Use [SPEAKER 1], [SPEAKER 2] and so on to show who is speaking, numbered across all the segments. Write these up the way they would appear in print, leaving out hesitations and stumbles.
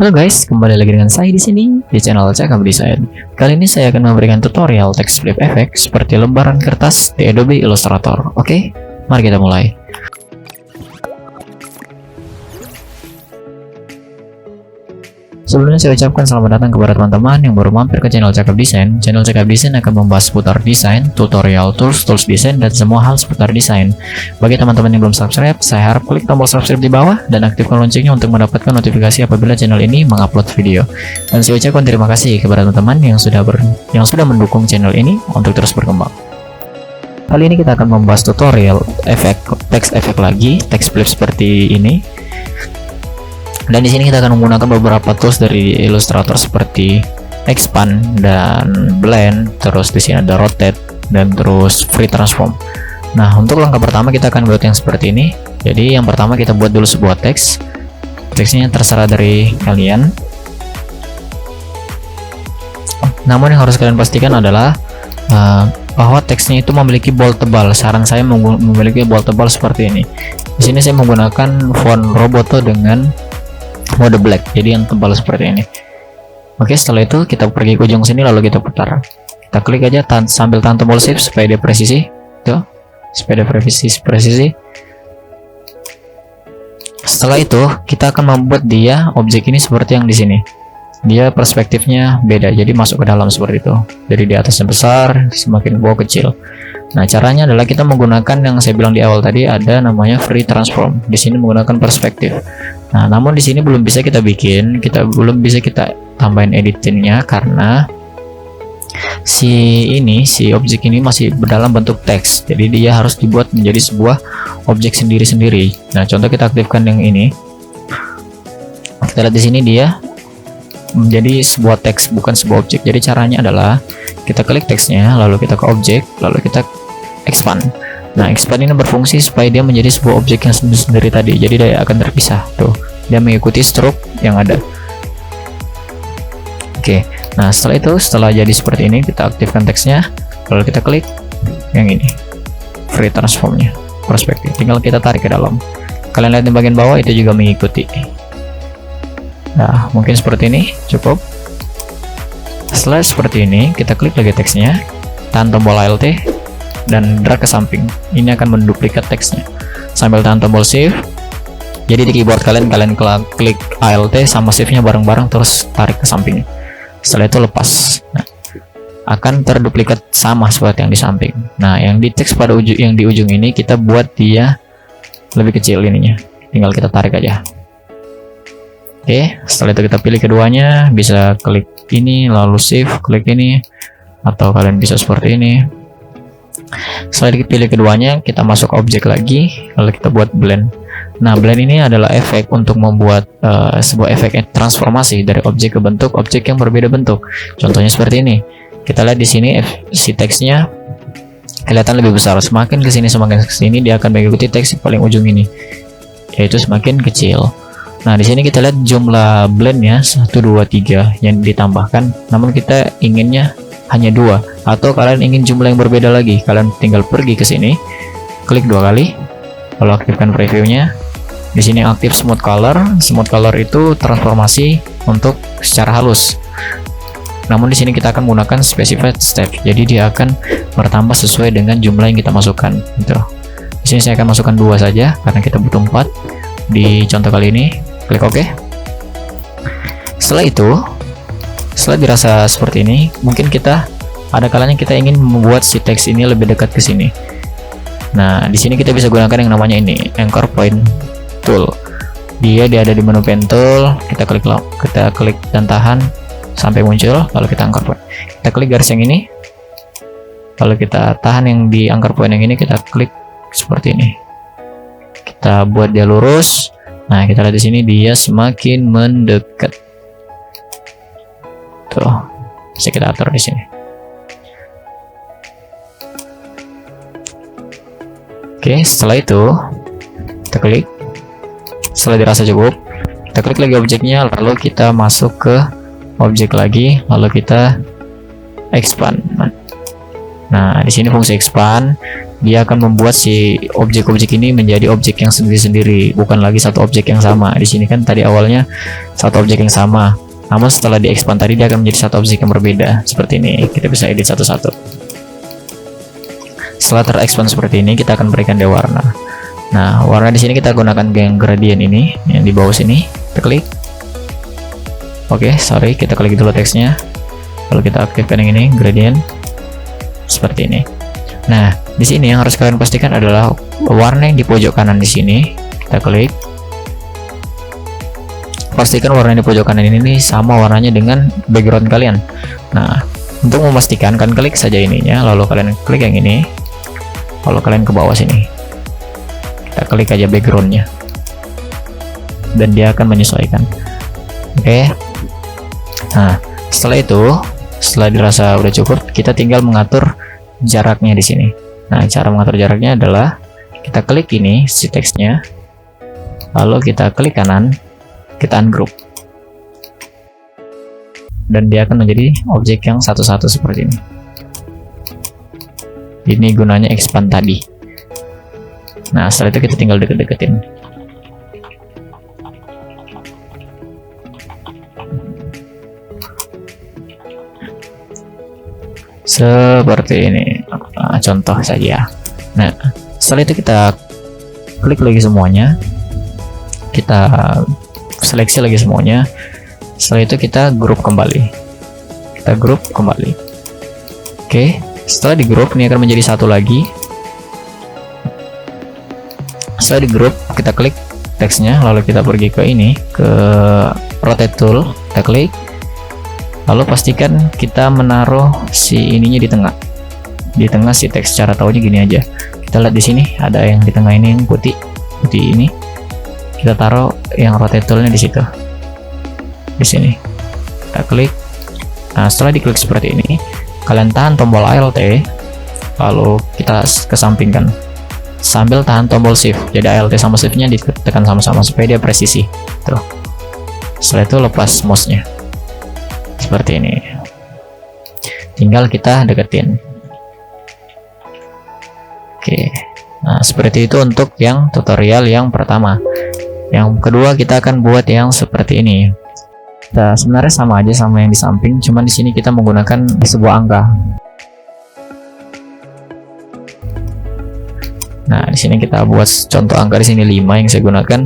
[SPEAKER 1] Halo guys, kembali lagi dengan saya di sini di channel Cakap Desain. Kali ini saya akan memberikan tutorial text flip effect seperti lembaran kertas di Adobe Illustrator. Oke, mari kita mulai. Sebelumnya saya ucapkan selamat datang kepada teman-teman yang baru mampir ke channel Cakap Desain. Channel Cakap Desain akan membahas seputar desain, tutorial, tools desain, dan semua hal seputar desain. Bagi teman-teman yang belum subscribe, saya harap klik tombol subscribe di bawah dan aktifkan loncengnya untuk mendapatkan notifikasi apabila channel ini mengupload video. Dan saya ucapkan terima kasih kepada teman-teman yang sudah mendukung channel ini untuk terus berkembang. Kali ini kita akan membahas tutorial text effect lagi, text flip seperti ini. Dan di sini kita akan menggunakan beberapa tools dari Illustrator seperti expand dan blend, terus di sini ada rotate dan terus free transform. Nah, untuk langkah pertama kita akan buat yang seperti ini. Jadi yang pertama kita buat dulu sebuah teks. Teksnya terserah dari kalian. Namun yang harus kalian pastikan adalah bahwa teksnya itu memiliki bold tebal. Saran saya memiliki bold tebal seperti ini. Di sini saya menggunakan font Roboto dengan mode black, jadi yang tebal seperti ini. Oke, setelah itu kita pergi ke ujung sini lalu kita putar. Kita klik aja sambil tahan tombol shift supaya dia presisi. Tuh, supaya dia presisi. Setelah itu kita akan membuat dia objek ini seperti yang di sini. Dia perspektifnya beda, jadi masuk ke dalam seperti itu. Jadi di atasnya besar, semakin bawah kecil. Nah, caranya adalah kita menggunakan yang saya bilang di awal tadi, ada namanya free transform. Di sini menggunakan perspektif. Nah, namun di sini belum bisa kita tambahin editingnya karena si objek ini masih dalam bentuk teks. Jadi dia harus dibuat menjadi sebuah objek sendiri-sendiri. Nah, contoh kita aktifkan yang ini. Kita lihat di sini dia menjadi sebuah teks, bukan sebuah objek. Jadi caranya adalah kita klik teksnya, lalu kita ke objek, lalu kita expand. Nah, expand ini berfungsi supaya dia menjadi sebuah objek yang sendiri tadi. Jadi dia akan terpisah. Tuh, dia mengikuti stroke yang ada. Oke. Nah, setelah jadi seperti ini, kita aktifkan teksnya, lalu kita klik yang ini, free transformnya, perspektif. Tinggal kita tarik ke dalam. Kalian lihat di bagian bawah itu juga mengikuti. Nah, mungkin seperti ini cukup. Setelah seperti ini, kita klik lagi teksnya, tahan tombol Alt dan drag ke samping. Ini akan menduplikat teksnya. Sambil tahan tombol Shift. Jadi di keyboard kalian klik Alt sama Shift-nya bareng-bareng, terus tarik ke samping. Setelah itu lepas. Nah, akan terduplikat sama seperti yang di samping. Nah, yang di teks pada yang di ujung ini kita buat dia lebih kecil ininya. Tinggal kita tarik aja. Oke, setelah itu kita pilih keduanya, bisa klik ini lalu Shift, klik ini, atau kalian bisa seperti ini. Setelah dipilih keduanya, kita masuk objek lagi, lalu kita buat blend. Nah, blend ini adalah efek untuk membuat sebuah efek transformasi dari objek ke bentuk objek yang berbeda bentuk. Contohnya seperti ini. Kita lihat di sini si teksnya kelihatan lebih besar. Semakin ke sini dia akan mengikuti teks yang paling ujung ini, yaitu semakin kecil. Nah, di sini kita lihat jumlah blendnya 1, 2, 3 yang ditambahkan. Namun kita inginnya hanya 2, atau kalian ingin jumlah yang berbeda lagi, kalian tinggal pergi ke sini, klik 2 kali, lalu aktifkan previewnya. Di sini aktif smooth color. Smooth color itu transformasi untuk secara halus. Namun di sini kita akan menggunakan specified step. Jadi dia akan bertambah sesuai dengan jumlah yang kita masukkan. Gitu. Di sini saya akan masukkan 2 saja karena kita butuh 4. Di contoh kali ini, klik OK. Setelah itu, setelah dirasa seperti ini, mungkin ada kalanya kita ingin membuat si teks ini lebih dekat ke sini. Nah, di sini kita bisa gunakan yang namanya ini, anchor point tool. Dia ada di menu pen tool. Kita klik dan tahan sampai muncul, lalu kita anchor point. Kita klik garis yang ini, lalu kita tahan yang di anchor point yang ini, kita klik seperti ini. Kita buat dia lurus. Nah, kita lihat di sini dia semakin mendekat. Tuh, bisa kita atur di sini. Oke, setelah itu kita klik. Setelah dirasa cukup, kita klik lagi objeknya, lalu kita masuk ke objek lagi, lalu kita expand. Nah, di sini fungsi expand dia akan membuat si objek-objek ini menjadi objek yang sendiri-sendiri, bukan lagi satu objek yang sama. Di sini kan tadi awalnya satu objek yang sama, namun setelah di-expand tadi dia akan menjadi satu objek yang berbeda. Seperti ini, kita bisa edit satu-satu. Setelah ter-expand seperti ini, kita akan berikan dia warna. Nah, warna di sini kita gunakan yang gradient ini, yang di bawah sini. Kita klik. Oke, sorry, kita klik dulu teksnya. Lalu kita aktifkan yang ini, gradient. Seperti ini. Nah, di sini yang harus kalian pastikan adalah warna yang di pojok kanan di sini. Kita klik. Pastikan warna yang di pojok kanan ini sama warnanya dengan background kalian. Nah, untuk memastikan kalian klik saja ininya, lalu kalian klik yang ini. Lalu kalian ke bawah sini. Kita klik aja backgroundnya. Dan dia akan menyesuaikan. Oke. Nah, setelah itu, setelah dirasa udah cukup, kita tinggal mengatur jaraknya di sini. Nah, cara mengatur jaraknya adalah kita klik ini si teksnya, lalu kita klik kanan, kita ungroup, dan dia akan menjadi objek yang satu-satu seperti ini. Ini gunanya expand tadi. Nah, setelah itu kita tinggal deket-deketin. Seperti ini, contoh saja. Nah, setelah itu kita klik lagi semuanya, kita seleksi lagi semuanya. Setelah itu kita grup kembali, Oke, setelah di grup ini akan menjadi satu lagi. Setelah di grup, kita klik teksnya, lalu kita pergi ke ini, ke rotate tool, kita klik. Lalu pastikan kita menaruh si ininya di tengah si teks. Cara tahunya gini aja, kita lihat di sini ada yang di tengah ini yang putih ini, kita taruh yang rotate toolnya di situ, di sini. Kita klik. Nah, setelah diklik seperti ini, kalian tahan tombol Alt, lalu kita kesampingkan sambil tahan tombol Shift. Jadi Alt sama Shift-nya ditekan sama-sama supaya dia presisi. Tuh. Setelah itu lepas mouse-nya. Seperti ini, tinggal kita deketin. Oke, nah seperti itu untuk yang tutorial yang pertama. Yang kedua kita akan buat yang seperti ini. Nah, sebenarnya sama aja sama yang di samping, cuman di sini kita menggunakan sebuah angka. Nah, di sini kita buat contoh angka di sini 5 yang saya gunakan.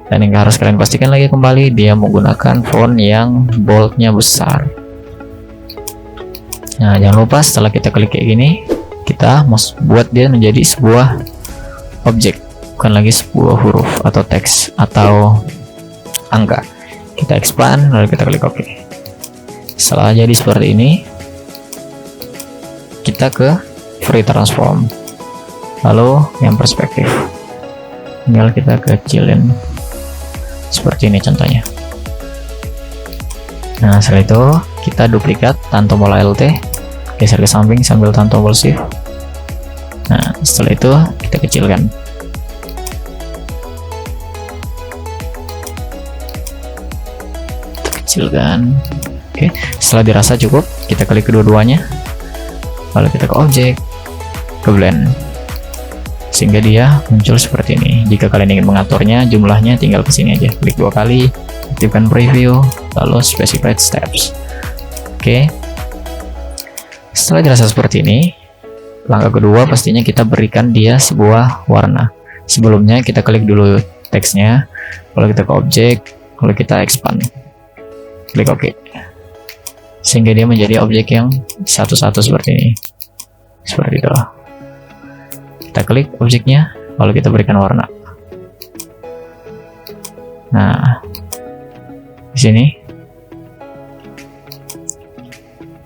[SPEAKER 1] Dan yang harus kalian pastikan lagi kembali, dia menggunakan font yang boldnya besar. Nah, jangan lupa setelah kita klik kayak gini, kita mau buat dia menjadi sebuah objek, bukan lagi sebuah huruf atau teks atau angka. Kita expand, lalu kita klik OK. Setelah jadi seperti ini, kita ke free transform, lalu yang perspektif, tinggal kita kecilin. Seperti ini contohnya. Nah, setelah itu kita duplikat tahan tombol Alt, geser ke samping sambil tahan tombol Shift. Nah, setelah itu kita kecilkan. Oke, setelah dirasa cukup, kita klik kedua-duanya, lalu kita ke objek, ke blend, sehingga dia muncul seperti ini. Jika kalian ingin mengaturnya jumlahnya, tinggal ke sini aja, klik 2 kali, aktifkan preview, lalu specified steps. Oke, setelah dirasa seperti ini, langkah kedua pastinya kita berikan dia sebuah warna. Sebelumnya kita klik dulu teksnya, lalu kita ke objek, lalu kita expand, klik OK, sehingga dia menjadi objek yang satu-satu seperti ini. Seperti itu. Kita klik objeknya, lalu kita berikan warna. Nah, di sini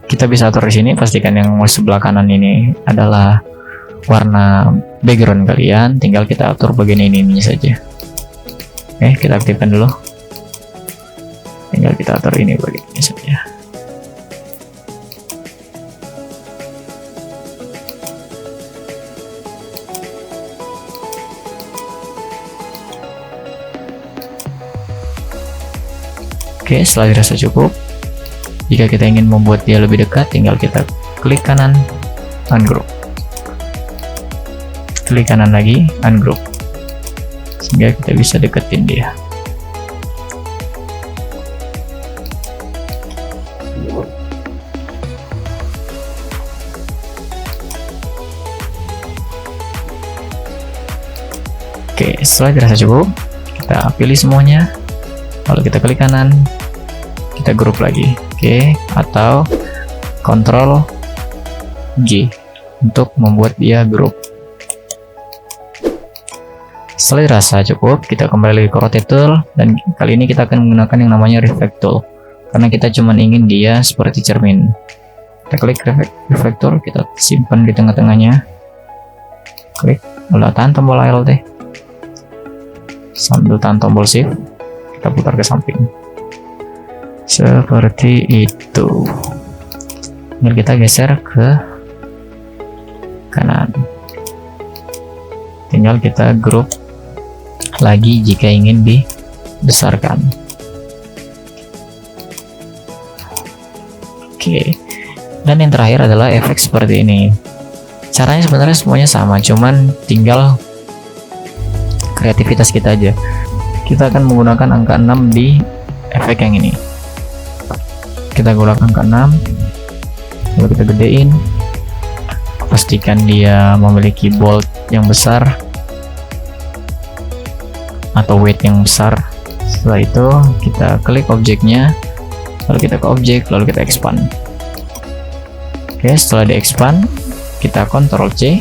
[SPEAKER 1] kita bisa atur di sini. Pastikan yang sebelah kanan ini adalah warna background kalian. Tinggal kita atur bagian ini saja. Oke, kita aktifkan dulu. Tinggal kita atur ini bagian ini saja. Oke, setelah dirasa cukup, jika kita ingin membuat dia lebih dekat, tinggal kita klik kanan, ungroup. klik kanan lagi, ungroup, sehingga kita bisa deketin dia. Oke, setelah dirasa cukup, kita pilih semuanya, lalu kita klik kanan, kita grup lagi. Oke, atau Ctrl G untuk membuat dia grup. Setelah dirasa cukup, kita kembali lagi ke rotate tool, dan kali ini kita akan menggunakan yang namanya reflect tool, karena kita cuma ingin dia seperti cermin. Kita klik reflect tool, kita simpan di tengah-tengahnya, klik, lalu tahan tombol Alt, sambil tahan tombol shift, kita putar ke samping seperti itu. Tinggal kita geser ke kanan, tinggal kita grup lagi jika ingin dibesarkan. Oke, dan yang terakhir adalah efek seperti ini. Caranya sebenarnya semuanya sama, cuman tinggal kreativitas kita aja. Kita akan menggunakan angka 6 di efek yang ini. Kita gunakan angka 6, lalu kita gedein, pastikan dia memiliki bold yang besar atau weight yang besar. Setelah itu kita klik objeknya, lalu kita ke objek, lalu kita expand. Oke, setelah di expand, kita Ctrl C,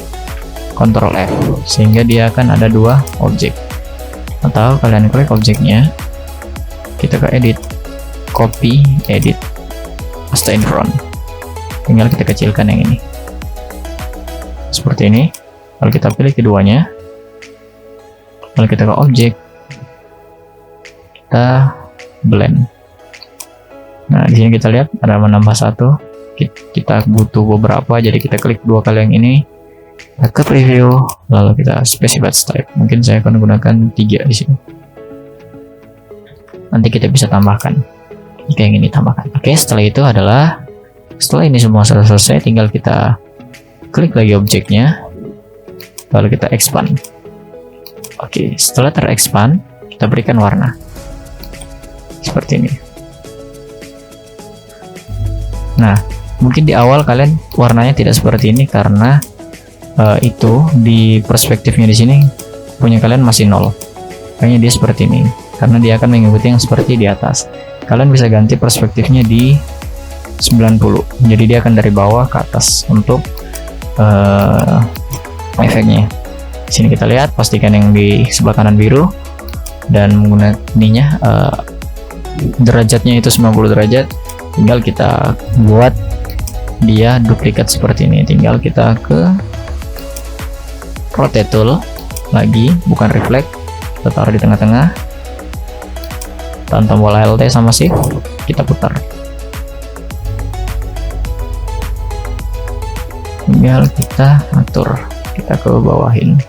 [SPEAKER 1] Ctrl F, sehingga dia akan ada dua objek. Atau kalian klik objeknya, kita ke edit, copy, edit, paste in front, tinggal kita kecilkan yang ini seperti ini, lalu kita pilih keduanya, lalu kita ke objek, kita blend. Nah, di sini kita lihat ada menambah satu, kita butuh beberapa, jadi kita klik dua kali yang ini, kita ke preview, lalu kita specified type. Mungkin saya akan gunakan 3 di sini. Nanti kita bisa tambahkan jika yang ini tambahkan. Oke, setelah itu adalah setelah ini semua sudah selesai, tinggal kita klik lagi objeknya, lalu kita expand. Oke, setelah terexpand, kita berikan warna seperti ini. Nah, mungkin di awal kalian warnanya tidak seperti ini karena itu di perspektifnya di sini punya kalian masih 0. Kayaknya dia seperti ini karena dia akan mengikuti yang seperti di atas. Kalian bisa ganti perspektifnya di 90, jadi dia akan dari bawah ke atas untuk efeknya. Di sini kita lihat, pastikan yang di sebelah kanan biru, dan menggunakan ininya derajatnya itu 90 derajat. Tinggal kita buat dia duplikat seperti ini, tinggal kita ke rotate tool lagi, bukan reflect, kita taruh di tengah-tengah, tahan tombol Alt sama shift, kita putar, tinggal kita atur, kita ke bawahin.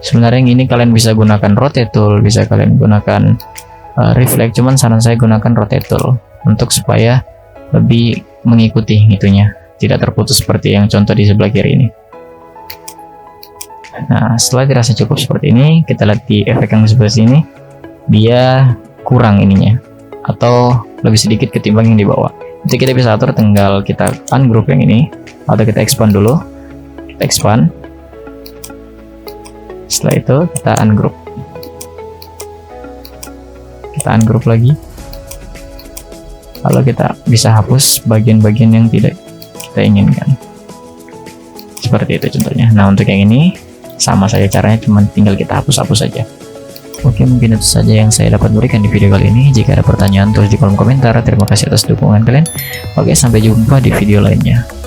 [SPEAKER 1] Sebenarnya yang ini kalian bisa gunakan rotate tool, bisa kalian gunakan reflect, cuman saran saya gunakan rotate tool untuk supaya lebih mengikuti itunya, tidak terputus seperti yang contoh di sebelah kiri ini. Nah, setelah dirasa cukup seperti ini, kita lihat di efek yang sebelah sini, dia kurang ininya, atau lebih sedikit ketimbang yang di bawah. Itu kita bisa atur, tinggal kita ungroup yang ini, atau kita expand dulu, kita expand. Setelah itu kita ungroup, lagi, lalu kita bisa hapus bagian-bagian yang tidak kita inginkan. Seperti itu contohnya. Nah, untuk yang ini sama saja caranya, cuma tinggal kita hapus-hapus saja. Oke, mungkin itu saja yang saya dapat berikan di video kali ini. Jika ada pertanyaan, tulis di kolom komentar. Terima kasih atas dukungan kalian. Oke, sampai jumpa di video lainnya.